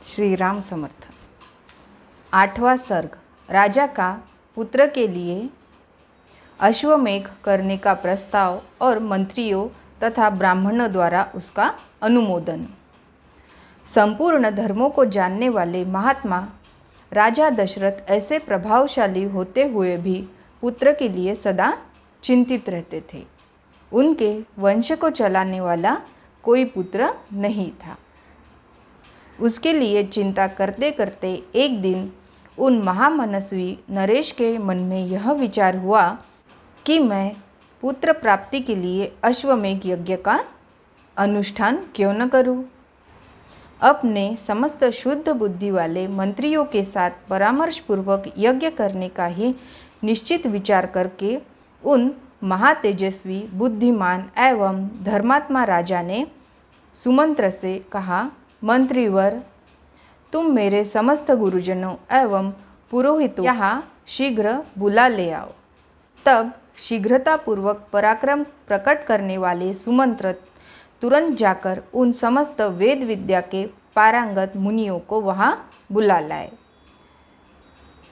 श्री राम समर्थ। 8वां सर्ग। राजा का पुत्र के लिए अश्वमेघ करने का प्रस्ताव और मंत्रियों तथा ब्राह्मणों द्वारा उसका अनुमोदन। संपूर्ण धर्मों को जानने वाले महात्मा राजा दशरथ ऐसे प्रभावशाली होते हुए भी पुत्र के लिए सदा चिंतित रहते थे। उनके वंश को चलाने वाला कोई पुत्र नहीं था। उसके लिए चिंता करते करते एक दिन उन महामनस्वी नरेश के मन में यह विचार हुआ कि मैं पुत्र प्राप्ति के लिए अश्वमेघ यज्ञ का अनुष्ठान क्यों न करूं। अपने समस्त शुद्ध बुद्धि वाले मंत्रियों के साथ परामर्श पूर्वक यज्ञ करने का ही निश्चित विचार करके उन महातेजस्वी, बुद्धिमान एवं धर्मात्मा राजा ने सुमंत्र से कहा, मंत्रीवर, तुम मेरे समस्त गुरुजनों एवं पुरोहितों यहाँ शीघ्र बुला ले आओ। तब शीघ्रतापूर्वक पराक्रम प्रकट करने वाले सुमंत्र तुरंत जाकर उन समस्त वेद विद्या के पारंगत मुनियों को वहाँ बुला लाए।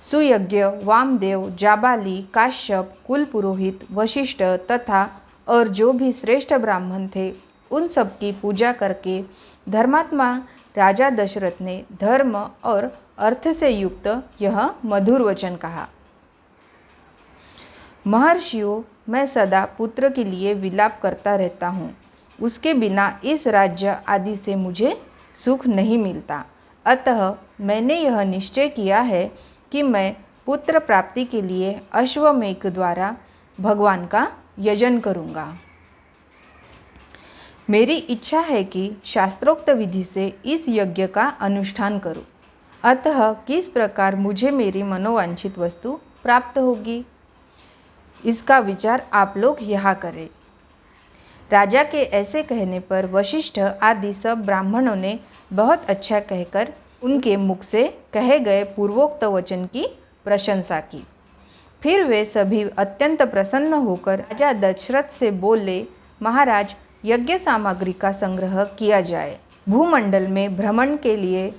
सुयज्ञ, वामदेव, जाबाली, काश्यप, कुल पुरोहित, वशिष्ठ तथा और जो भी श्रेष्ठ ब्राह्मण थे उन सब की पूजा करके धर्मात्मा राजा दशरथ ने धर्म और अर्थ से युक्त यह मधुर वचन कहा। महर्षियों, मैं सदा पुत्र के लिए विलाप करता रहता हूँ। उसके बिना इस राज्य आदि से मुझे सुख नहीं मिलता। अतः मैंने यह निश्चय किया है कि मैं पुत्र प्राप्ति के लिए अश्वमेघ द्वारा भगवान का यजन करूँगा। मेरी इच्छा है कि शास्त्रोक्त विधि से इस यज्ञ का अनुष्ठान करूं। अतः किस प्रकार मुझे मेरी मनोवांछित वस्तु प्राप्त होगी, इसका विचार आप लोग यहाँ करें। राजा के ऐसे कहने पर वशिष्ठ आदि सब ब्राह्मणों ने बहुत अच्छा कहकर उनके मुख से कहे गए पूर्वोक्त वचन की प्रशंसा की। फिर वे सभी अत्यंत प्रसन्न होकर राजा दशरथ से बोले, महाराज, यज्ञ सामग्री का संग्रह किया जाए। भूमंडल में भ्रमण के लिए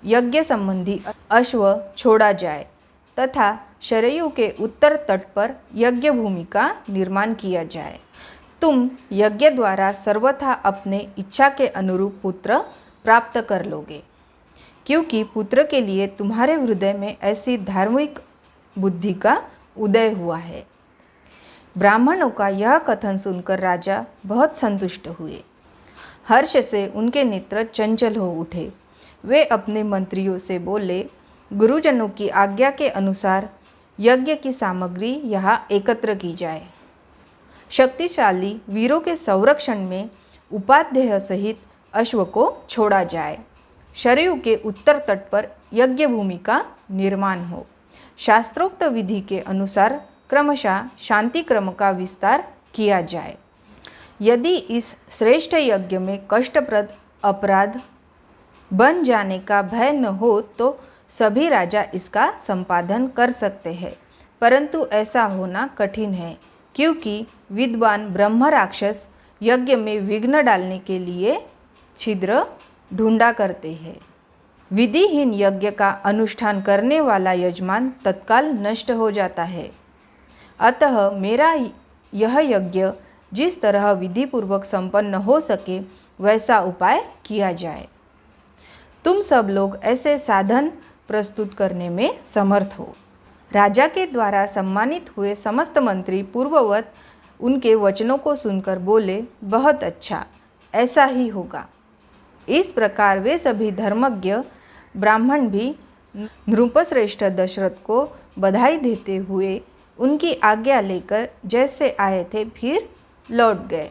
यज्ञ संबंधी अश्व छोड़ा जाए तथा शरयू के उत्तर तट पर यज्ञ भूमि का निर्माण किया जाए। तुम यज्ञ द्वारा सर्वथा अपने इच्छा के अनुरूप पुत्र प्राप्त कर लोगे, क्योंकि पुत्र के लिए तुम्हारे हृदय में ऐसी धार्मिक बुद्धि का उदय हुआ है। ब्राह्मणों का यह कथन सुनकर राजा बहुत संतुष्ट हुए। हर्ष से उनके नेत्र चंचल हो उठे। वे अपने मंत्रियों से बोले, गुरुजनों की आज्ञा के अनुसार यज्ञ की सामग्री यहाँ एकत्र की जाए। शक्तिशाली वीरों के संरक्षण में उपाध्याय सहित अश्व को छोड़ा जाए। शरयू के उत्तर तट पर यज्ञ भूमि का निर्माण हो। शास्त्रोक्त विधि के अनुसार क्रमशः शांति क्रम का विस्तार किया जाए। यदि इस श्रेष्ठ यज्ञ में कष्टप्रद अपराध बन जाने का भय न हो तो सभी राजा इसका संपादन कर सकते हैं, परंतु ऐसा होना कठिन है, क्योंकि विद्वान ब्रह्म राक्षस यज्ञ में विघ्न डालने के लिए छिद्र ढूंढा करते हैं। विधिहीन यज्ञ का अनुष्ठान करने वाला यजमान तत्काल नष्ट हो जाता है। अतः मेरा यह यज्ञ जिस तरह विधिपूर्वक संपन्न हो सके वैसा उपाय किया जाए। तुम सब लोग ऐसे साधन प्रस्तुत करने में समर्थ हो। राजा के द्वारा सम्मानित हुए समस्त मंत्री पूर्ववत उनके वचनों को सुनकर बोले, बहुत अच्छा, ऐसा ही होगा। इस प्रकार वे सभी धर्मज्ञ ब्राह्मण भी नृपश्रेष्ठ दशरथ को बधाई देते हुए उनकी आज्ञा लेकर जैसे आए थे फिर लौट गए।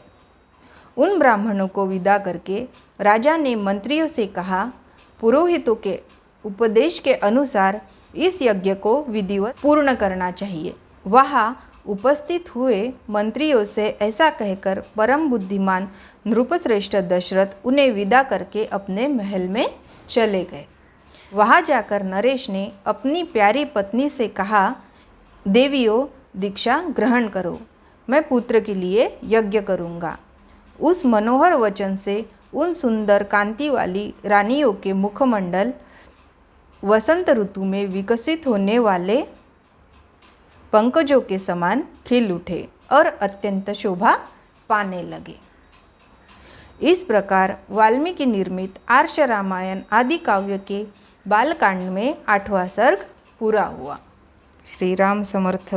उन ब्राह्मणों को विदा करके राजा ने मंत्रियों से कहा, पुरोहितों के उपदेश के अनुसार इस यज्ञ को विधिवत पूर्ण करना चाहिए। वहाँ उपस्थित हुए मंत्रियों से ऐसा कहकर परम बुद्धिमान नृपश्रेष्ठ दशरथ उन्हें विदा करके अपने महल में चले गए। वहाँ जाकर नरेश ने अपनी प्यारी पत्नी से कहा, देवियों, दीक्षा ग्रहण करो, मैं पुत्र के लिए यज्ञ करूँगा। उस मनोहर वचन से उन सुंदर कांति वाली रानियों के मुखमंडल वसंत ऋतु में विकसित होने वाले पंकजों के समान खिल उठे और अत्यंत शोभा पाने लगे। इस प्रकार वाल्मीकि निर्मित आर्ष रामायण आदि काव्य के बालकांड में 8वां सर्ग पूरा हुआ। श्री राम समर्थ।